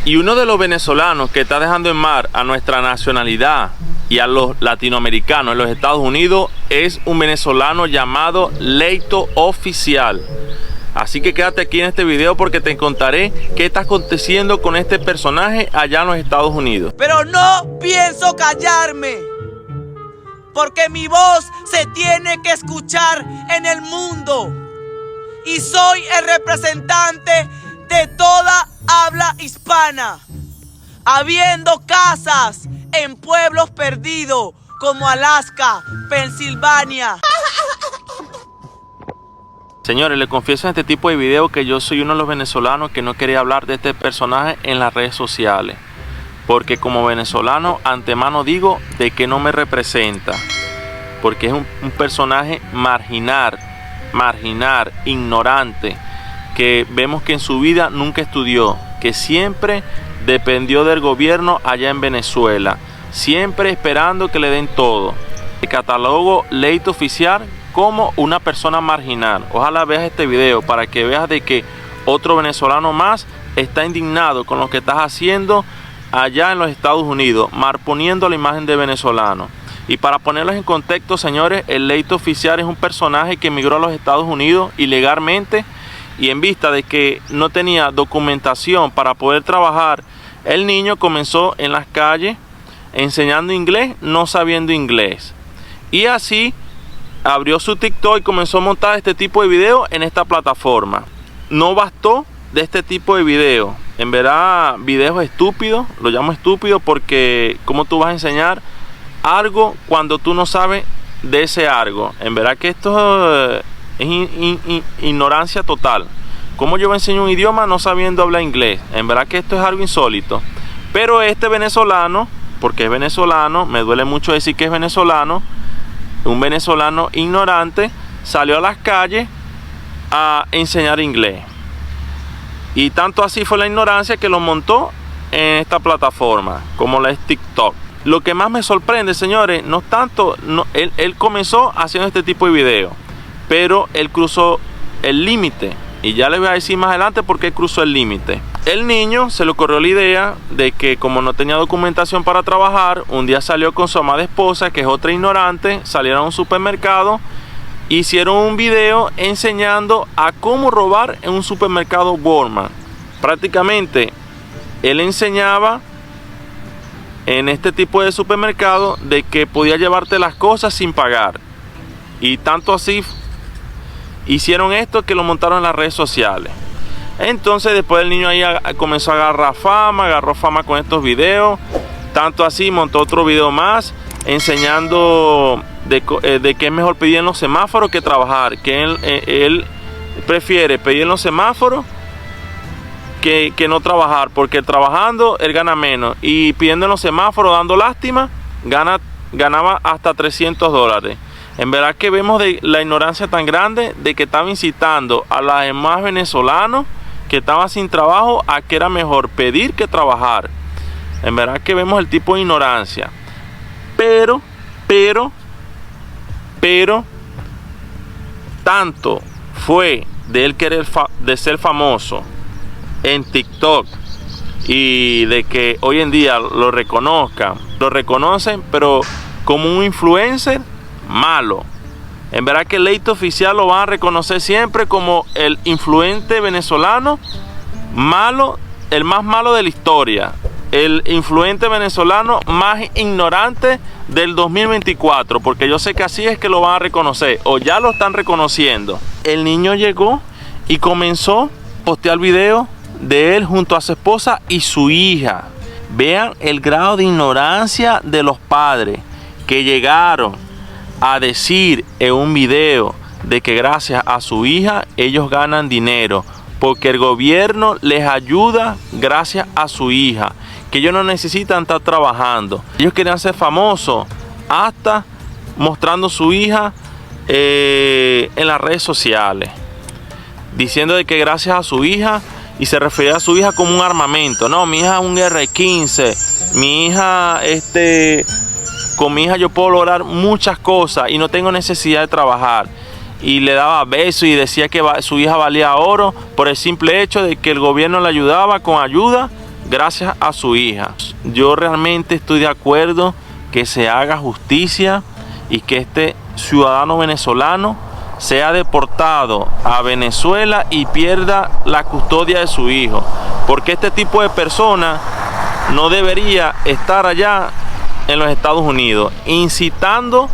Y uno de los venezolanos que está dejando en mar a nuestra nacionalidad y a los latinoamericanos en los Estados Unidos es un venezolano llamado Leito Oficial. Así que quédate aquí en este video porque te contaré qué está aconteciendo con este personaje allá en los Estados Unidos. Pero no pienso callarme, porque mi voz se tiene que escuchar en el mundo. Y soy el representante de toda habla hispana, habiendo casas en pueblos perdidos como Alaska, Pensilvania. Señores, les confieso en este tipo de video que yo soy uno de los venezolanos que no quería hablar de este personaje en las redes sociales, porque como venezolano antemano digo de que no me representa, porque es un personaje marginal, ignorante, que vemos que en su vida nunca estudió, que siempre dependió del gobierno allá en Venezuela, siempre esperando que le den todo. El catálogo Leito Oficial como una persona marginal. Ojalá veas este video para que veas de que otro venezolano más está indignado con lo que estás haciendo allá en los Estados Unidos, marponiendo la imagen de venezolano. Y para ponerlos en contexto, señores, el Leito Oficial es un personaje que emigró a los Estados Unidos ilegalmente, y en vista de que no tenía documentación para poder trabajar, el niño comenzó en las calles enseñando inglés, no sabiendo inglés. Y así abrió su TikTok y comenzó a montar este tipo de videos en esta plataforma. No bastó de este tipo de videos. En verdad, videos estúpidos, lo llamo estúpido porque ¿cómo tú vas a enseñar algo cuando tú no sabes de ese algo? En verdad que esto es ignorancia total. ¿Cómo yo enseño un idioma no sabiendo hablar inglés? En verdad que esto es algo insólito. Pero este venezolano, porque es venezolano, me duele mucho decir que es venezolano, un venezolano ignorante, salió a las calles a enseñar inglés. Y tanto así fue la ignorancia que lo montó en esta plataforma, como la es TikTok. Lo que más me sorprende, señores, no tanto, él comenzó haciendo este tipo de videos, pero él cruzó el límite. Y ya les voy a decir más adelante por qué cruzó el límite. El niño se le ocurrió la idea de que como no tenía documentación para trabajar, un día salió con su amada esposa, que es otra ignorante, salieron a un supermercado, hicieron un video enseñando a cómo robar en un supermercado Walmart. Prácticamente él enseñaba en este tipo de supermercado de que podía llevarte las cosas sin pagar. Y tanto así hicieron esto que lo montaron en las redes sociales. Entonces después el niño ahí comenzó a agarró fama con estos videos. Tanto así montó otro video más enseñando de que es mejor pedir en los semáforos que trabajar, que él prefiere pedir en los semáforos que no trabajar, porque trabajando él gana menos, y pidiendo en los semáforos dando lástima ganaba hasta $300. En verdad que vemos de la ignorancia tan grande de que estaba incitando a los demás venezolanos que estaban sin trabajo a que era mejor pedir que trabajar. En verdad que vemos el tipo de ignorancia. Pero tanto fue de él querer de ser famoso en TikTok y de que hoy en día lo reconocen, pero como un influencer malo. En verdad que el Leito Oficial lo van a reconocer siempre como el influente venezolano malo, el más malo de la historia, el influente venezolano más ignorante del 2024, porque yo sé que así es que lo van a reconocer, o ya lo están reconociendo. El niño llegó y comenzó a postear videos de él junto a su esposa y su hija. Vean el grado de ignorancia de los padres que llegaron a decir en un video de que gracias a su hija ellos ganan dinero, porque el gobierno les ayuda gracias a su hija, que ellos no necesitan estar trabajando. Ellos querían ser famosos hasta mostrando su hija en las redes sociales, diciendo de que gracias a su hija, y se refería a su hija como un armamento. No, mi hija es un R-15, mi hija con mi hija yo puedo lograr muchas cosas y no tengo necesidad de trabajar. Y le daba besos y decía que su hija valía oro por el simple hecho de que el gobierno le ayudaba con ayuda gracias a su hija. Yo realmente estoy de acuerdo que se haga justicia y que este ciudadano venezolano sea deportado a Venezuela y pierda la custodia de su hijo, porque este tipo de persona no debería estar allá en los Estados Unidos incitando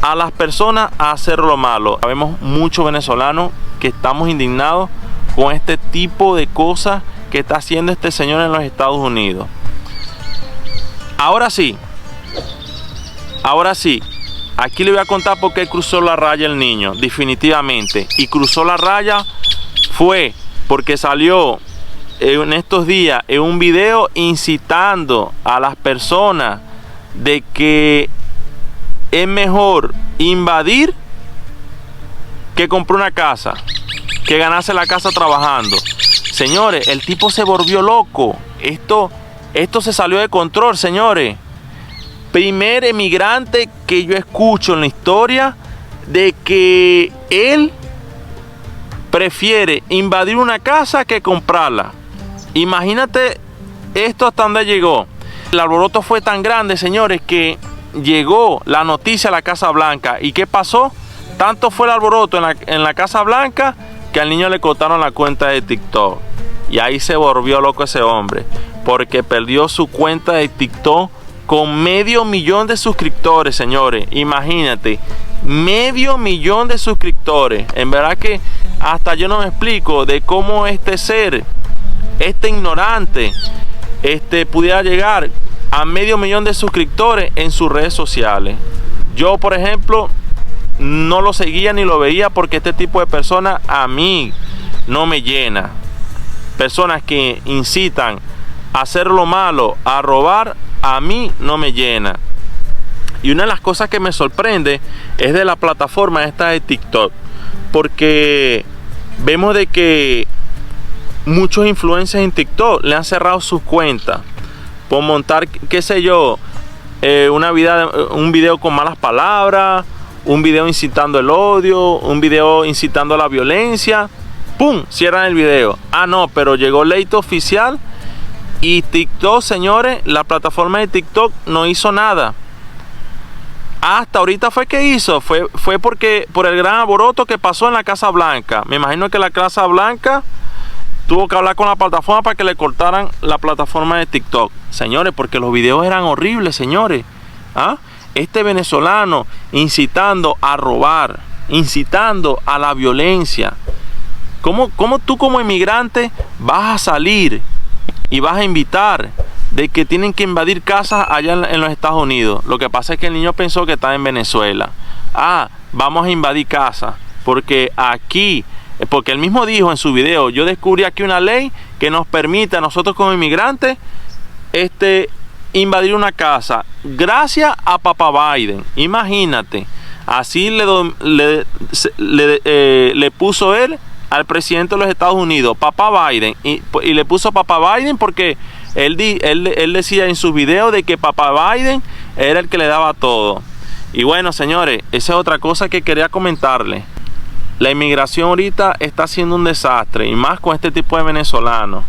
a las personas a hacer lo malo. Sabemos muchos venezolanos que estamos indignados con este tipo de cosas que está haciendo este señor en los Estados Unidos. Ahora sí, aquí le voy a contar por qué cruzó la raya el niño, definitivamente. Y cruzó la raya fue porque salió en estos días en un video incitando a las personas de que es mejor invadir que comprar una casa, que ganarse la casa trabajando. Señores, el tipo se volvió loco. Esto se salió de control, señores. Primer emigrante que yo escucho en la historia de que él prefiere invadir una casa que comprarla. Imagínate esto hasta dónde llegó. El alboroto fue tan grande, señores, que llegó la noticia a la Casa Blanca. ¿Y qué pasó? Tanto fue el alboroto en la Casa Blanca que al niño le cortaron la cuenta de TikTok. Y ahí se volvió loco ese hombre, porque perdió su cuenta de TikTok con 500,000 de suscriptores, señores. Imagínate, 500,000 de suscriptores. En verdad que hasta yo no me explico de cómo este ser, este ignorante, pudiera llegar a 500,000 de suscriptores en sus redes sociales. Yo, por ejemplo, no lo seguía ni lo veía porque este tipo de personas a mí no me llena. Personas que incitan a hacer lo malo, a robar, a mí no me llena. Y una de las cosas que me sorprende es de la plataforma esta de TikTok, porque vemos de que muchos influencers en TikTok le han cerrado sus cuentas por montar, qué sé yo, un video con malas palabras, un video incitando el odio, un video incitando a la violencia. ¡Pum! Cierran el video. Ah, no, pero llegó leito oficial y TikTok, señores, la plataforma de TikTok no hizo nada. Hasta ahorita fue que hizo, fue porque por el gran alboroto que pasó en la Casa Blanca. Me imagino que la Casa Blanca tuvo que hablar con la plataforma para que le cortaran la plataforma de TikTok. Señores, porque los videos eran horribles, señores. ¿Ah? Este venezolano incitando a robar, incitando a la violencia. ¿Cómo tú como inmigrante vas a salir y vas a invitar de que tienen que invadir casas allá en los Estados Unidos? Lo que pasa es que el niño pensó que estaba en Venezuela. Ah, vamos a invadir casas porque aquí, porque él mismo dijo en su video, yo descubrí aquí una ley que nos permite a nosotros como inmigrantes invadir una casa gracias a papá Biden. Imagínate, así le puso él al presidente de los Estados Unidos, papá Biden, y le puso papá Biden porque él decía en sus videos de que papá Biden era el que le daba todo. Y bueno, señores, esa es otra cosa que quería comentarles. La inmigración ahorita está siendo un desastre, y más con este tipo de venezolanos.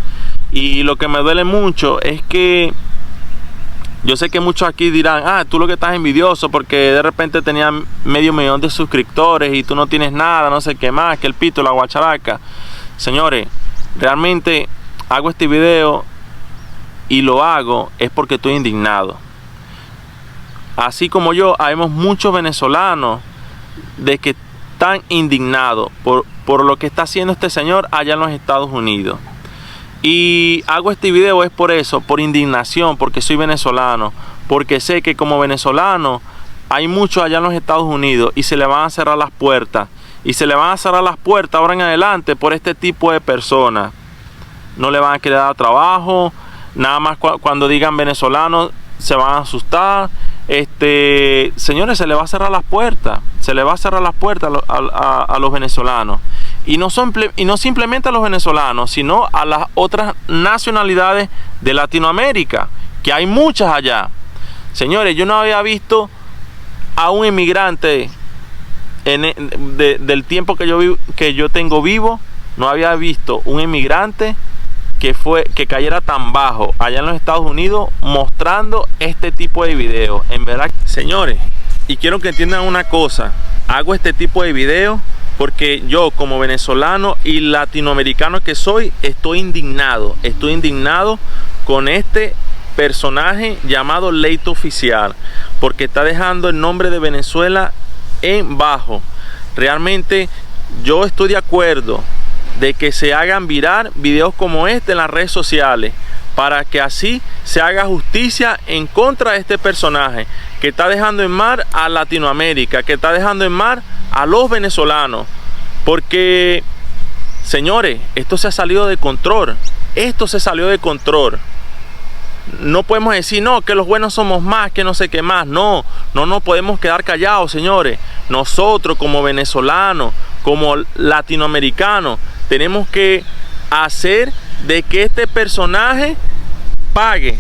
Y lo que me duele mucho es que yo sé que muchos aquí dirán, ah, tú lo que estás envidioso porque de repente tenías 500,000 de suscriptores y tú no tienes nada, no sé qué más, que el pito, la guacharaca. Señores, realmente hago este video y lo hago es porque estoy indignado. Así como yo, habemos muchos venezolanos de que están indignados por lo que está haciendo este señor allá en los Estados Unidos. Y hago este video es por eso, por indignación, porque soy venezolano, porque sé que como venezolano hay muchos allá en los Estados Unidos y se le van a cerrar las puertas. Y se le van a cerrar las puertas ahora en adelante por este tipo de personas. No le van a querer dar trabajo, nada más cuando digan venezolanos se van a asustar. Señores, se le va a cerrar las puertas, se le va a cerrar las puertas a los venezolanos. Y no simplemente a los venezolanos, sino a las otras nacionalidades de Latinoamérica, que hay muchas allá. Señores, yo no había visto a un inmigrante del tiempo que yo tengo vivo, no había visto un inmigrante que cayera tan bajo allá en los Estados Unidos mostrando este tipo de videos. En verdad, señores, y quiero que entiendan una cosa, hago este tipo de videos porque yo, como venezolano y latinoamericano que soy, estoy indignado con este personaje llamado Leito Oficial, porque está dejando el nombre de Venezuela en bajo. Realmente yo estoy de acuerdo de que se hagan viral videos como este en las redes sociales, para que así se haga justicia en contra de este personaje que está dejando en mal a Latinoamérica, que está dejando en mal a los venezolanos. Porque, señores, esto se ha salido de control. Esto se salió de control. No podemos decir, no, que los buenos somos más, que no sé qué más. No nos podemos quedar callados, señores. Nosotros como venezolanos, como latinoamericanos, tenemos que hacer de que este personaje pague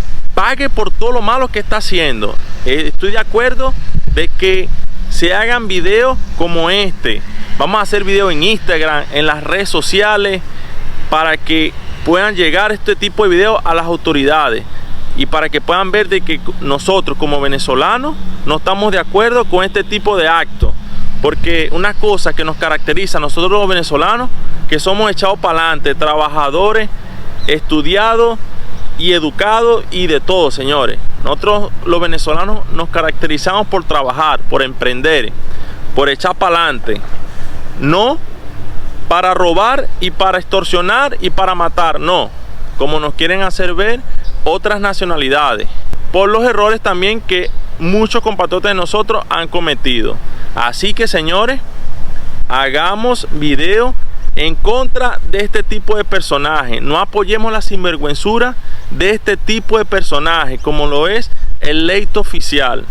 por todo lo malo que está haciendo. Estoy de acuerdo de que se hagan videos como este. Vamos a hacer videos en Instagram, en las redes sociales, para que puedan llegar este tipo de videos a las autoridades y para que puedan ver de que nosotros como venezolanos no estamos de acuerdo con este tipo de actos. Porque una cosa que nos caracteriza a nosotros los venezolanos, que somos echados para adelante, trabajadores, estudiados y educados y de todo, señores. Nosotros los venezolanos nos caracterizamos por trabajar, por emprender, por echar para adelante. No para robar y para extorsionar y para matar, no. Como nos quieren hacer ver otras nacionalidades. Por los errores también que muchos compatriotas de nosotros han cometido. Así que, señores, hagamos video en contra de este tipo de personajes. No apoyemos la sinvergüenzura de este tipo de personajes, como lo es el Leito Oficial.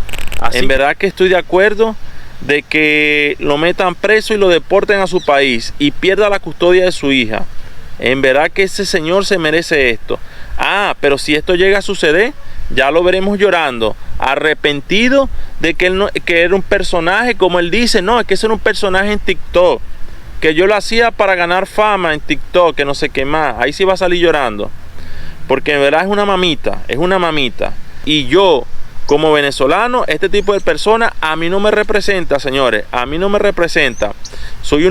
En verdad que estoy de acuerdo de que lo metan preso y lo deporten a su país y pierda la custodia de su hija. En verdad que ese señor se merece esto. Pero si esto llega a suceder, ya lo veremos llorando, arrepentido de que que era un personaje, como él dice. No, es que ese era un personaje en TikTok, que yo lo hacía para ganar fama en TikTok, que no sé qué más. Ahí sí va a salir llorando, porque en verdad es una mamita. Y yo, como venezolano, este tipo de personas a mí no me representa, señores. A mí no me representa. Soy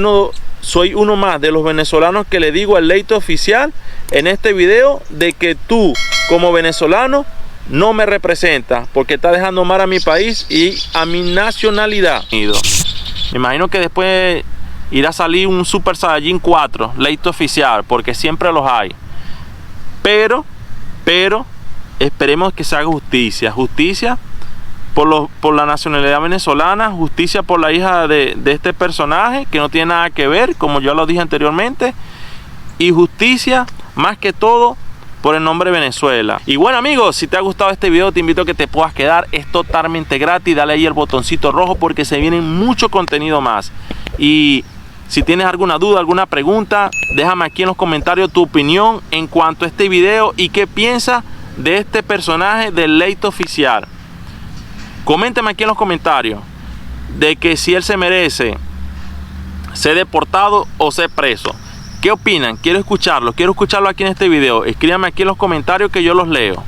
uno más de los venezolanos que le digo al Leito Oficial en este video de que tú, como venezolano, no me representas, porque está dejando mal a mi país y a mi nacionalidad. Me imagino que después irá a salir un Super Saiyajin 4, Leito Oficial, porque siempre los hay. Pero esperemos que se haga justicia por la nacionalidad venezolana, justicia por la hija de este personaje que no tiene nada que ver, como yo lo dije anteriormente, y justicia más que todo por el nombre Venezuela. Y bueno, amigos, si te ha gustado este video, te invito a que te puedas quedar. Es totalmente gratis. Dale ahí el botoncito rojo porque se viene mucho contenido más. Y si tienes alguna duda, alguna pregunta, déjame aquí en los comentarios tu opinión en cuanto a este video y qué piensas de este personaje del Leito Oficial. Coméntame aquí en los comentarios de que si él se merece ser deportado o ser preso. ¿Qué opinan? Quiero escucharlo aquí en este video. Escríbanme aquí en los comentarios que yo los leo.